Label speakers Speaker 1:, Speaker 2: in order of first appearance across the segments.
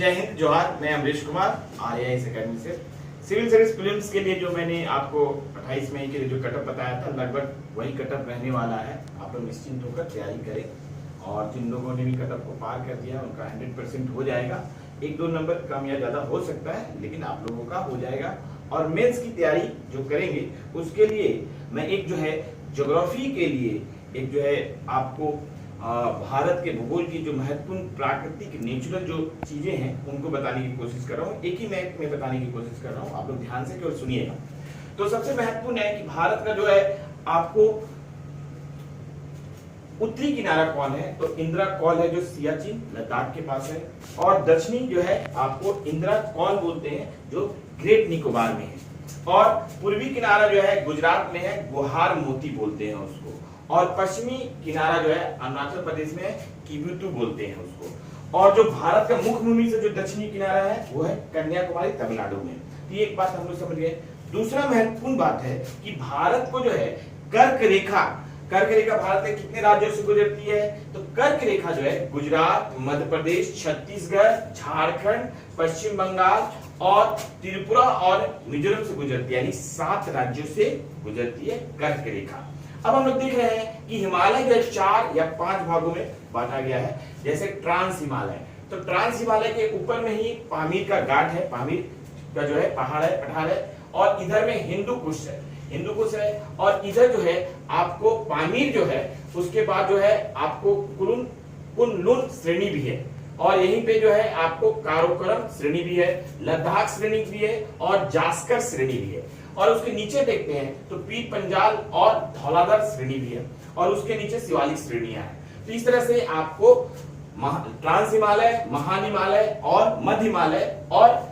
Speaker 1: जय हिंद जोहार। मैं अमरीश कुमार RAIS अकेडमी से सिविल सर्विस प्रीलिम्स के लिए जो मैंने आपको 28 मई के लिए जो कटअप बताया था, लगभग वही कटअप रहने वाला है। आप लोग निश्चिंत होकर तैयारी करें और जिन लोगों ने भी कटअप को पार कर दिया उनका 100% हो जाएगा। 1-2 नंबर कम या ज्यादा हो सकता है, लेकिन आप लोगों का हो जाएगा। और मेंस की तैयारी जो करेंगे उसके लिए मैं एक जो है ज्योग्राफी के लिए एक जो है आपको भारत के भूगोल की जो महत्वपूर्ण प्राकृतिक नेचुरल जो चीजें हैं उनको बताने की कोशिश कर रहा हूँ। एक ही मैप में बताने की कोशिश कर रहा हूँ, आप लोग ध्यान से केवल सुनिएगा। तो सबसे महत्वपूर्ण है कि भारत का जो है आपको उत्तरी किनारा कौन है, तो इंदिरा कौल है जो सियाचिन लद्दाख के पास है। और दक्षिणी जो है आपको इंदिरा कौल बोलते हैं जो ग्रेट निकोबार में है। और पूर्वी किनारा जो है गुजरात में है, गुहार मोती बोलते हैं उसको। और पश्चिमी किनारा जो है अरुणाचल प्रदेश में है, किबुतु बोलते हैं उसको। और जो भारत का मुख्य भूमि से जो दक्षिणी किनारा है वो है कन्याकुमारी तमिलनाडु में। तो ये एक बात हम लोग समझ गए। दूसरा महत्वपूर्ण बात है कि भारत को जो है कर्क रेखा भारत के कितने राज्यों से गुजरती है, तो कर्क रेखा जो है गुजरात, मध्य प्रदेश, छत्तीसगढ़, झारखंड, पश्चिम बंगाल और त्रिपुरा और मिजोरम से गुजरती है, यानी 7 राज्यों से गुजरती है कर्क रेखा। अब हम लोग देख रहे हैं कि हिमालय जो 4 या 5 भागों में बांटा गया है। जैसे ट्रांस हिमालय, तो ट्रांस हिमालय के ऊपर में ही पामीर का घाट है, पामीर का जो है पठार है। और इधर में हिंदू कुश है। और इधर जो है आपको पामीर जो है उसके बाद जो है आपको कुन-लुन श्रेणी भी है। और यहीं पे जो है आपको काराकोरम श्रेणी भी है, लद्दाख श्रेणी भी है और जास्कर श्रेणी भी है। और उसके नीचे देखते हैं तो पीर पंजाल और धौलाधर श्रेणी भी है। और उसके नीचे शिवालिक श्रेणियां हैं। तो इस तरह से आपको ट्रांस हिमालय, महान हिमालय और मध्य हिमालय और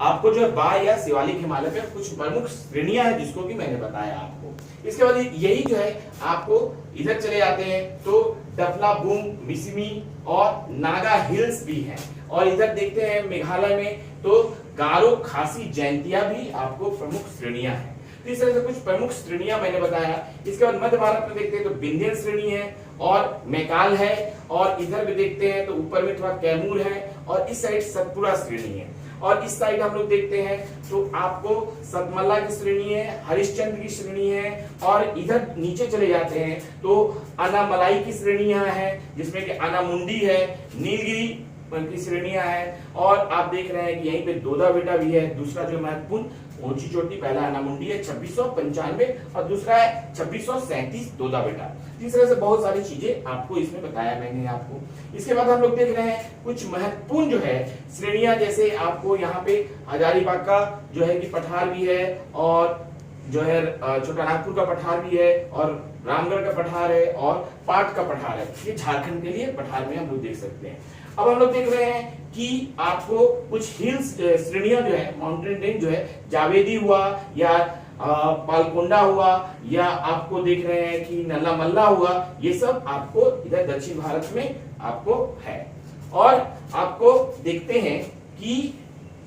Speaker 1: आपको जो बाह्य या शिवालिक हिमालय पे कुछ प्रमुख श्रेणियां हैं जिसको कि मैंने बताया आपको। इसके बाद यही जो है आपको इधर चले जाते हैं तो डफलाबूम, मिसिमी और नागा हिल्स भी हैं। और इधर देखते हैं मेघालय में तो गारो, खासी, जयंतिया भी आपको प्रमुख श्रेणियां हैं। तो इस तरह से कुछ प्रमुख श्रेणियां मैंने बताया। इसके बाद मध्य भारत में देखते हैं तो विंध्य श्रेणी है और मैकाल है। और इधर भी देखते हैं तो ऊपर में थोड़ा कैमूर है और इस साइड सतपुरा श्रेणी है। और इस साइड हम लोग देखते हैं तो आपको सतमला की श्रेणी है, हरिश्चंद्र की श्रेणी है। और इधर नीचे चले जाते हैं तो अनामलाई की श्रेणियां हैं जिसमें कि अनामुंडी है, नीलगिरी की श्रेणियां हैं। और आप देख रहे हैं कि यहीं पे दोदा बेटा भी है। दूसरा जो महत्वपूर्ण ऊंची चोटी, पहला अनामुंडी है 2695 और दूसरा है 2637 दोदा बेटा। इस तरह से बहुत सारी चीजें आपको इसमें बताया मैंने आपको। इसके बाद हम लोग देख रहे हैं कुछ महत्वपूर्ण जो है श्रेणियां, जैसे आपको यहाँ पे हजारीबाग का जो है कि पठार भी है और जो है छोटा नागपुर का पठार भी है और रामगढ़ का पठार है और पाट का पठार है। ये झारखंड के लिए पठार में हम लोग देख सकते हैं। अब हम लोग देख रहे हैं कि आपको कुछ हिल्स श्रेणियां जो है, माउंटेन रेंज जो है, जावेदी हुआ या पालकोंडा हुआ या आपको देख रहे हैं कि नल्ला हुआ, ये सब आपको इधर दक्षिण भारत में आपको है। और आपको देखते हैं कि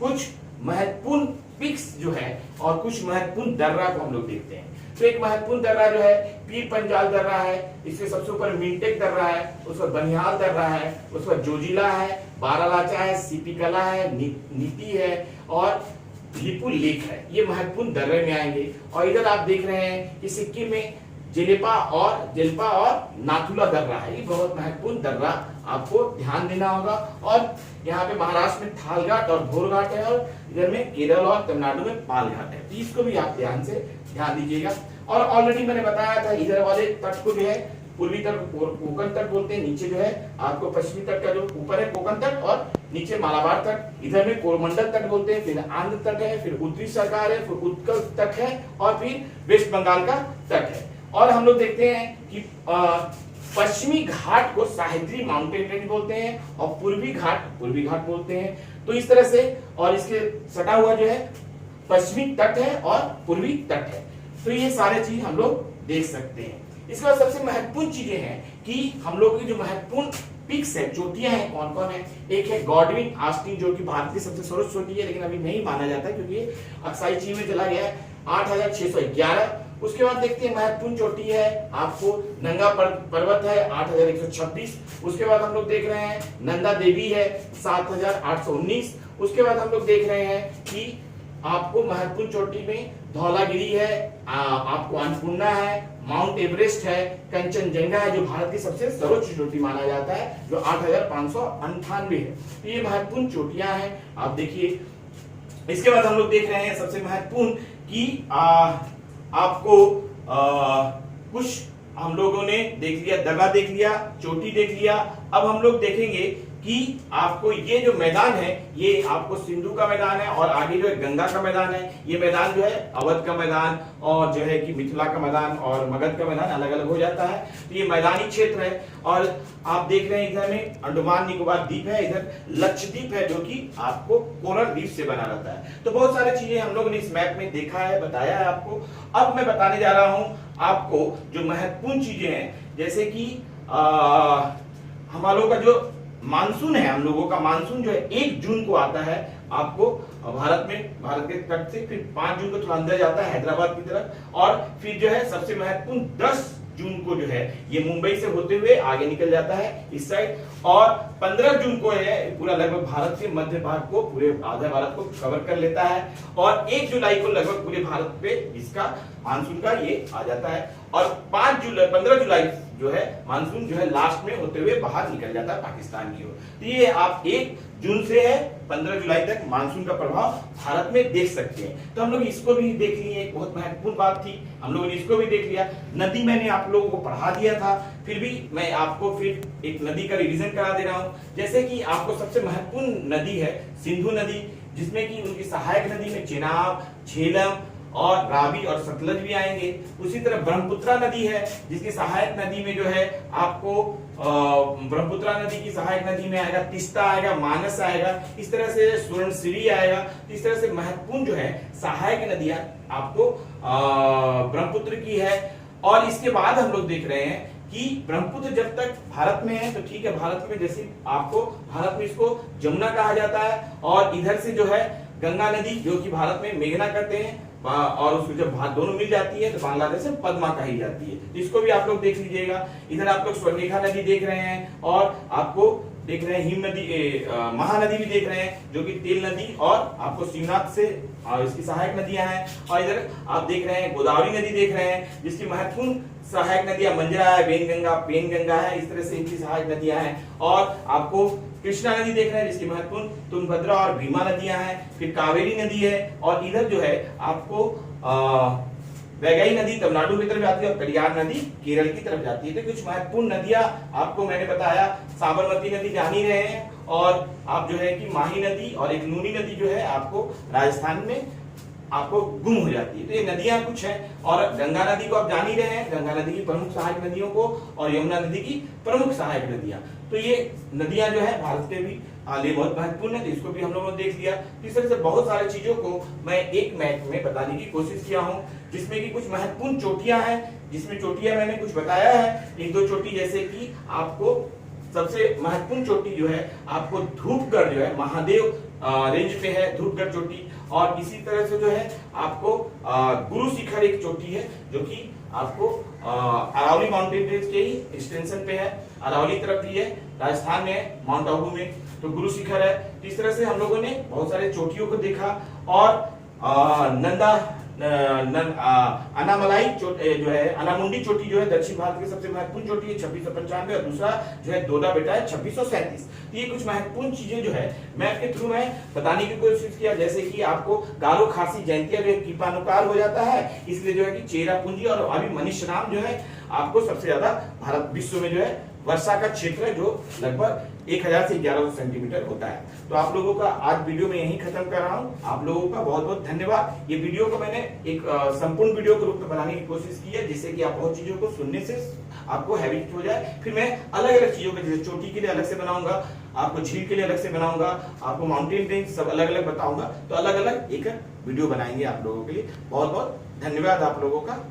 Speaker 1: कुछ महत्वपूर्ण पिक्स जो है और कुछ महत्वपूर्ण दर्रा को हम लोग देखते हैं। तो एक महत्वपूर्ण दर्रा जो है पीर पंजाल दर्रा है, इसके सबसे ऊपर मिंटेक दर्रा है, उस पर बनिहाल दर्रा है, उस पर जोजिला है, बारालाचा है, सीपीकला है, नीति है और लिपू लेक है। ये महत्वपूर्ण दर्रे में आएंगे। और इधर आप देख रहे हैं कि सिक्किम में जेल्पा और नाथुला दर्रा है। ये बहुत महत्वपूर्ण दर्रा, आपको ध्यान देना होगा। और यहाँ पे महाराष्ट्र में थालघाट और भोरघाट है और इधर में केरल और तमिलनाडु में पालघाट है। तो इसको भी आप ध्यान दीजिएगा। और ऑलरेडी मैंने बताया था इधर वाले तट को जो है पूर्वी तट कोकण तट बोलते हैं, नीचे जो है आपको पश्चिमी तट का जो ऊपर है कोकण तट और नीचे मालाबार तट, इधर में कोरमंडल तट बोलते हैं, फिर आंध्र तट है, फिर उत्तरी सरकार है, फिर उत्कल तट है और फिर वेस्ट बंगाल का तट है। और हम लोग देखते हैं कि पश्चिमी घाट को सह्याद्री माउंटेन रेंज बोलते हैं और पूर्वी घाट बोलते हैं। तो इस तरह से, और इसके सटा हुआ जो है पश्चिमी तट है और पूर्वी तट है। तो ये सारे चीज हम लोग देख सकते हैं। इसके बाद सबसे महत्वपूर्ण चीजें हैं कि हम लोग की जो महत्वपूर्ण पिक्स है, चोटियां हैं, कौन कौन है। एक है गॉडविन आस्टीन जो कि भारत की सबसे सर्वोच्च चोटी है, लेकिन अभी नहीं माना जाता क्योंकि अक्साई चीन में चला गया है। 8611 उसके बाद देखते हैं महत्वपूर्ण चोटी है आपको नंगा पर्वत है 8126। उसके बाद हम लोग देख रहे हैं नंदा देवी है 7819। उसके बाद हम लोग देख रहे हैं कि आपको महत्वपूर्ण चोटी में धौलागिरी है, आपको अन्नपूर्णा है, माउंट एवरेस्ट है, कंचनजंगा है जो भारत की सबसे सर्वोच्च चोटी माना जाता है जो 8598 है। तो ये महत्वपूर्ण चोटियां हैं आप देखिए। इसके बाद हम लोग देख रहे हैं सबसे महत्वपूर्ण कि आपको कुछ हम लोगों ने देख लिया, दगा देख लिया, चोटी देख लिया। अब हम लोग देखेंगे कि आपको ये जो मैदान है ये आपको सिंधु का मैदान है और आगे जो है गंगा का मैदान है। ये मैदान जो है अवध का मैदान और जो है कि मिथिला का मैदान और मगध का मैदान अलग अलग हो जाता है। तो ये मैदानी क्षेत्र है और आप देख रहे हैं इधर में अंडमान निकोबार द्वीप है, इधर लक्षद्वीप है जो कि आपको कोरल रीफ से बना रहता है। तो बहुत सारी चीजें हम लोगों ने इस मैप में देखा है, बताया है आपको। अब मैं बताने जा रहा हूं आपको जो महत्वपूर्ण चीजें हैं, जैसे कि हम लोगों का जो मानसून है, हम लोगों का मानसून जो है 1 जून को आता है आपको भारत में, भारत के तट से। फिर 5 जून को थोड़ा अंदर जाता है हैदराबाद की तरफ और फिर जो है सबसे महत्वपूर्ण 10 जून को जो है ये मुंबई से होते हुए आगे निकल जाता है इस साइड और 15 जून को है पूरा लगभग भारत के मध्य भाग को, पूरे आधा भारत को कवर कर लेता है और 1 जुलाई को लगभग पूरे भारत पे इसका मानसून का ये आ जाता है और 15 जुलाई जो है मानसून जो है लास्ट में होते हुए बाहर निकल जाता है पाकिस्तान की ओर। तो ये आप 1 जून से है 15 जुलाई तक मानसून का प्रभाव भारत में देख सकते हैं। तो हम लोग इसको भी देख लिए, एक बहुत महत्वपूर्ण बात थी, हम लोगों ने इसको भी देख लिया। नदी मैंने आप लोगों को पढ़ा दिया था, फिर भी मैं आपको फिर एक नदी का रिवीजन करा दे रहा हूं। जैसे कि आपको सबसे महत्वपूर्ण नदी है सिंधु नदी, जिसमें कि उनकी सहायक नदी में चेनाब, झेलम और रावी और सतलज भी आएंगे। उसी तरह ब्रह्मपुत्रा नदी है जिसकी सहायक नदी में जो है आपको ब्रह्मपुत्रा नदी की सहायक नदी में आएगा तीस्ता आएगा, मानस आएगा, इस तरह से सुवर्णसिरी आएगा। इस तरह से महत्वपूर्ण जो है सहायक नदियां आपको ब्रह्मपुत्र की है। और इसके बाद हम लोग देख रहे हैं कि ब्रह्मपुत्र जब तक भारत में है तो ठीक है, भारत में जैसे आपको भारत में इसको जमुना कहा जाता है और इधर से जो है गंगा नदी जो कि भारत में मेघना करते हैं और उसको जब दोनों मिल जाती है तो बांग्लादेश में पद्मा कही जाती है। तो इसको भी आप लोग देख लीजिएगा। इधर आप लोग स्वर्णरेखा नदी देख रहे हैं और आपको देख रहे हैं हिम नदी, महानदी भी देख रहे हैं जो कि तेल नदी और आपको शिवनाथ से इसकी सहायक नदियां हैं। और इधर आप देख रहे हैं गोदावरी नदी देख रहे हैं जिसकी महत्वपूर्ण सहायक नदियां मंजरा है, वेनगंगा, पेनगंगा है, इस तरह से इनकी सहायक नदियां हैं। और आपको कृष्णा नदी देख रहे हैं जिसकी महत्वपूर्ण तुंगभद्रा और भीमा नदियां हैं। फिर कावेरी नदी है और इधर जो है आपको वैगई नदी तमिलनाडु की तरफ जाती है और कलियार नदी केरल की तरफ जाती है। तो कुछ महत्वपूर्ण नदियां आपको मैंने बताया। साबरमती नदी जान ही रहे हैं और आप जो है कि माही नदी और एक नूनी नदी जो है आपको राजस्थान में आपको गुम हो जाती है। तो ये नदियां कुछ हैं और गंगा नदी को आप जान ही रहे हैं, गंगा नदी की प्रमुख सहायक नदियों को और यमुना नदी की प्रमुख सहायक नदियां। तो ये नदियां जो है भारत के भी लिए बहुत महत्वपूर्ण है, तो इसको भी हम लोगों ने देख लिया। इस तरह से बहुत सारी चीजों को मैं एक मैप में बताने की कोशिश किया हूं जिसमें कि कुछ महत्वपूर्ण चोटियां हैं, जिसमें चोटियां मैंने कुछ बताया है। एक दो चोटी जैसे कि आपको सबसे महत्वपूर्ण चोटी जो है आपको धूपगढ़ जो है महादेव रेंज पे है धूपगढ़ चोटी। और इसी तरह से जो है आपको गुरु शिखर एक चोटी है जो कि आपको अरावली माउंटेन रेंज के ही एक्सटेंशन पे है, अरावली तरफ भी है, राजस्थान में है, माउंट आबू में। तो गुरु शिखर है। इस तरह से हम लोगों ने बहुत सारे चोटियों को देखा। और अनामलाई जो है अनामुंडी चोटी जो है दक्षिण भारत की सबसे महत्वपूर्ण चोटी है 2695 और दूसरा जो है दोदा बेटा है 2637। ये कुछ महत्वपूर्ण चीजें जो है मैप के थ्रू मैं बताने की कोशिश किया। जैसे कि आपको गारो खासी जयंतिया जो है कीपानुकार हो जाता है, इसलिए जो है कि चेरा पूंजी और अभी मनीष राम जो है आपको सबसे ज्यादा भारत विश्व में जो है वर्षा का क्षेत्र है जो लगभग 1000 से 1100 सेंटीमीटर होता है। तो आप लोगों का आज वीडियो में यही खत्म कर रहा हूं। आप लोगों का बहुत बहुत धन्यवाद। ये वीडियो को मैंने एक संपूर्ण वीडियो के रूप में बनाने की कोशिश की है जिससे कि आप बहुत चीजों को सुनने से आपको हैबिट हो जाए। फिर मैं अलग अलग चीजों के जैसे चोटी के लिए अलग से बनाऊंगा, आपको झील के लिए अलग से बनाऊंगा, आपको माउंटेन रेंज सब अलग अलग बताऊंगा। तो अलग अलग एक वीडियो बनाएंगे आप लोगों के लिए। बहुत बहुत धन्यवाद आप लोगों का।